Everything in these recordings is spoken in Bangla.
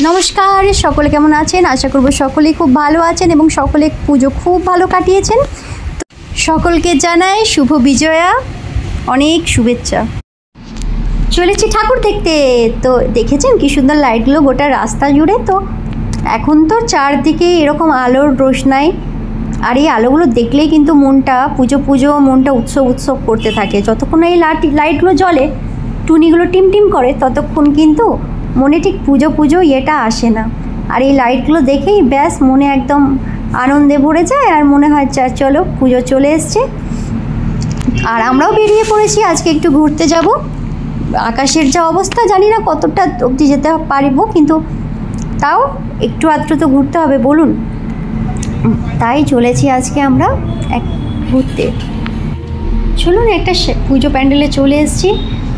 নমস্কার, সকলে কেমন আছেন? আশা করব সকলেই খুব ভালো আছেন এবং সকলে পুজো খুব ভালো কাটিয়েছেন। সকলকে জানাই শুভ বিজয়া, অনেক শুভেচ্ছা। চলেছি ঠাকুর দেখতে। তো দেখেছেন কি সুন্দর লাইটগুলো গোটা রাস্তা জুড়ে। তো এখন তো চারদিকে এরকম আলোর রোশনাই, আর এই আলোগুলো দেখলেই কিন্তু মনটা পুজো পুজো, মনটা উৎসব উৎসব করতে থাকে। যতক্ষণ এই লাইটগুলো জ্বলে, টুনিগুলো টিমটিম করে, ততক্ষণ কিন্তু মনে ঠিক পুজো পুজো ইয়েটা আসে না। আর এই লাইটগুলো দেখেই ব্যাস মনে একদম আনন্দে ভরে যায়, আর মনে হয় চলো পুজো চলে এসছে। আর আমরাও বেরিয়ে পড়েছি, আজকে একটু ঘুরতে যাব। আকাশের যা অবস্থা জানি না কতটা অবধি যেতে পারবো, কিন্তু তাও একটু আধটু তো ঘুরতে হবে, বলুন। তাই চলেছি আজকে আমরা ঘুরতে। চলুন, একটা পুজো প্যান্ডেলে চলে এসেছি।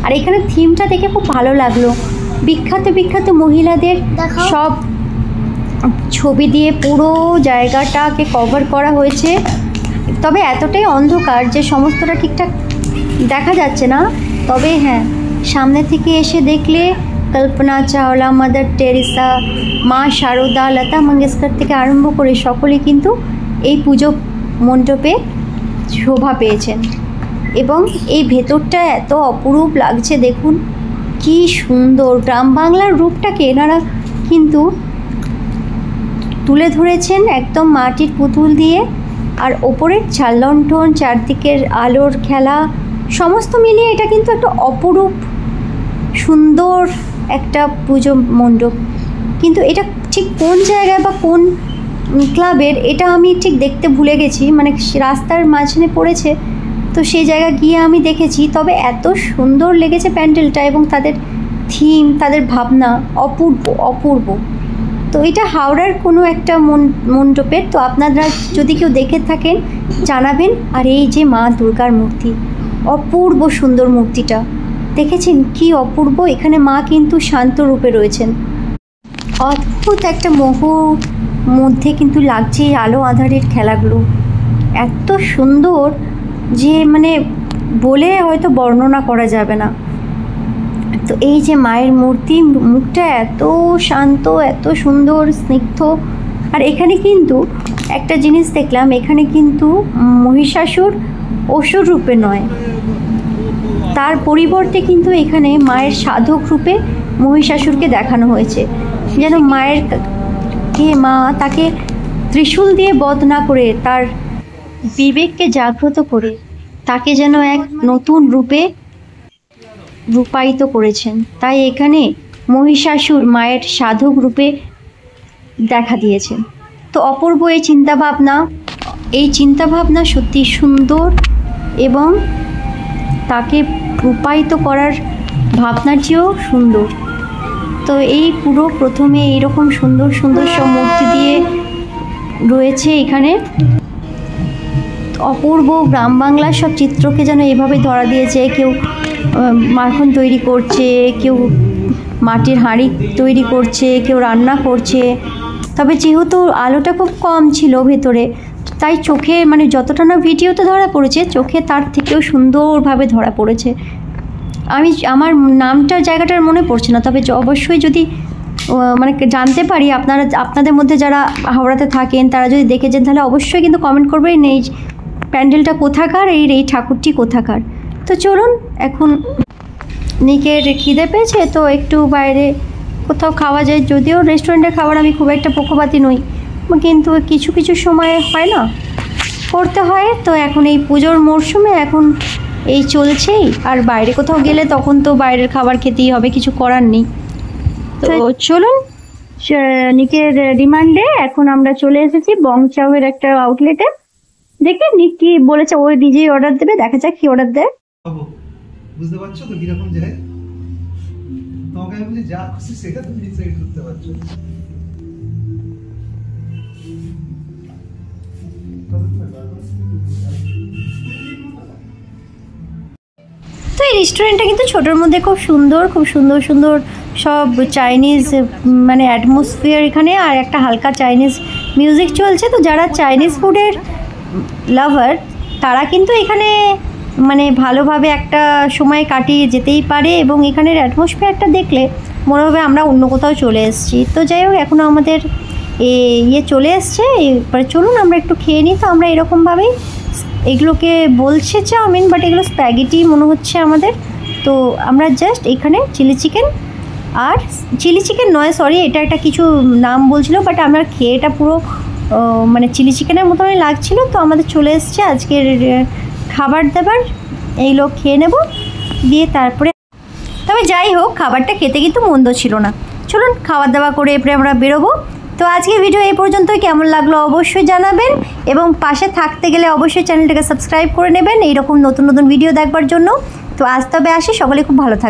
আর এখানে থিমটা দেখে খুব ভালো লাগলো। বিখ্যাত বিখ্যাত মহিলাদের সব ছবি দিয়ে পুরো জায়গাটাকে কভার করা হয়েছে। তবে এতটাই অন্ধকার যে সমস্তটা ঠিকঠাক দেখা যাচ্ছে না। তবে হ্যাঁ, সামনে থেকে এসে দেখলে কল্পনা চাওলা, মাদার টেরেসা, মা শারদা, লতা মঙ্গেশকর থেকে আরম্ভ করে সকলে কিন্তু এই পুজো মণ্ডপে শোভা পেয়েছেন। এবং এই ভেতরটা এত অপরূপ লাগছে, দেখুন কি সুন্দর। গ্রাম বাংলার রূপটাকে এনারা কিন্তু তুলে ধরেছেন একদম মাটির পুতুল দিয়ে। আর ওপরের ঝাললণ্ঠন, চারদিকের আলোর খেলা, সমস্ত মিলিয়ে এটা কিন্তু একটা অপরূপ সুন্দর একটা পুজো মণ্ডপ। কিন্তু এটা ঠিক কোন জায়গায় বা কোন ক্লাবের এটা আমি ঠিক দেখতে ভুলে গেছি, মানে রাস্তার মাঝখানে পড়েছে, তো সেই জায়গা গিয়ে আমি দেখেছি। তবে এত সুন্দর লেগেছে প্যান্ডেলটা এবং তাদের থিম, তাদের ভাবনা অপূর্ব অপূর্ব। তো এটা হাওড়ার কোনো একটা মণ্ডপের। তো আপনারা যদি কেউ দেখে থাকেন জানাবেন। আর এই যে মা দুর্গার মূর্তি, অপূর্ব সুন্দর মূর্তিটা দেখেছেন কি অপূর্ব। এখানে মা কিন্তু শান্ত রূপে রয়েছেন। অদ্ভুত একটা মোহর মধ্যে কিন্তু লাগছে এই আলো আঁধারের খেলাগুলো, এত সুন্দর যে মানে বলে হয়তো বর্ণনা করা যাবে না। তো এই যে মায়ের মূর্তি, মুখটা এত শান্ত, এত সুন্দর স্নিগ্ধ। আর এখানে কিন্তু একটা জিনিস দেখলাম, এখানে কিন্তু মহিষাসুর অসুর রূপে নয়, তার পরিবর্তে কিন্তু এখানে মায়ের সাধক রূপে মহিষাসুরকে দেখানো হয়েছে। যেন মায়ের মা তাকে ত্রিশূল দিয়ে বধ না করে তার বিবেককে জাগ্রত করে তাকে যেন এক নতুন রূপে রূপায়িত করেছেন। তাই এখানে মহিষাসুর মায়ের সাধক রূপে দেখা দিয়েছেন। তো অপূর্ব এই চিন্তাভাবনা সত্যি সুন্দর এবং তাকে রূপায়িত করার ভাবনার চেয়েও সুন্দর। তো এই পুরো প্রথমে এইরকম সুন্দর সুন্দর সব মূর্তি দিয়ে রয়েছে এখানে। অপূর্ব গ্রাম বাংলার সব চিত্রকে যেন এভাবে ধরা দিয়েছে। কেউ মাখন তৈরি করছে, কেউ মাটির হাঁড়ি তৈরি করছে, কেউ রান্না করছে। তবে যেহেতু আলোটা খুব কম ছিল ভেতরে, তাই চোখে মানে যতটা না ভিডিওতে ধরা পড়েছে, চোখে তার থেকেও সুন্দরভাবে ধরা পড়েছে। আমার নামটা জায়গাটার মনে পড়ছে না, তবে অবশ্যই যদি মানে জানতে পারি, আপনাদের মধ্যে যারা হাওড়াতে থাকেন তারা যদি দেখেছেন, তাহলে অবশ্যই কিন্তু কমেন্ট করবেন এই প্যান্ডেলটা কোথাকার, এই ঠাকুরটি কোথাকার। তো চলুন, এখন নিকের খিদে পেয়েছে, তো একটু বাইরে কোথাও খাওয়া যায়। যদিও রেস্টুরেন্টের খাবার আমি খুব একটা পক্ষপাতী নই, কিন্তু কিছু কিছু সময় হয় না, করতে হয়। তো এখন এই পুজোর মরশুমে এখন এই চলছেই। আর বাইরে কোথাও গেলে তখন তো বাইরের খাবার খেতেই হবে, কিছু করার নেই। তো চলুন, নিকের ডিমান্ডে এখন আমরা চলে এসেছি বংচাওয়ের একটা আউটলেটে। দেখে নিক কি বলেছে, ওই নিজেই অর্ডার দেবে, দেখা যাক কি অর্ডার দেয়। বুঝতে পারছো তো কিরকম যায়? তোমাকে আমি বলি যা খুশি সেটা তুমি ডিসাইড করতে পারছো। তো এই রেস্টুরেন্টটা কিন্তু ছোটোর মধ্যে খুব সুন্দর, খুব সুন্দর সুন্দর সব চাইনিজ মানে অ্যাটমসফিয়ার এখানে, আর একটা হালকা চাইনিজ মিউজিক চলছে। তো যারা চাইনিজ ফুডের লাভার তারা কিন্তু এখানে মানে ভালোভাবে একটা সময় কাটিয়ে যেতেই পারে। এবং এখানের অ্যাটমসফিয়ারটা দেখলে মনে হবে আমরা অন্য কোথাও চলে এসেছি। তো যাই হোক, এখনও আমাদের চলে এসছে, এবারে চলুন আমরা একটু খেয়ে নিই। তো আমরা এরকমভাবেই এগুলোকে বলছে চাউমিন, বাট এগুলো স্প্যাগেটি মনে হচ্ছে আমাদের। তো আমরা জাস্ট এখানে চিলি চিকেন, আর চিলি চিকেন নয় সরি, এটা একটা কিছু নাম বলছিল, বাট আমার খেয়েটা পুরো মানে চিলি চিকেনের মতনই লাগছিল। তো আমাদের চলে এসছে আজকের খাবার দাবার, এইগুলো খেয়ে নেব দিয়ে তারপরে। তবে যাই হোক, খাবারটা খেতে কিন্তু মন্দ ছিল না। চলুন খাওয়া দাওয়া করে এরপরে আমরা বেরোবো। তো আজকের ভিডিও এই পর্যন্তই। কেমন লাগলো অবশ্যই জানাবেন, এবং পাশে থাকতে গেলে অবশ্যই চ্যানেলটাকে সাবস্ক্রাইব করে নেবেন এইরকম নতুন নতুন ভিডিও দেখবার জন্য। তো আজ তবে আসি, সকলে খুব ভালো থাকবে।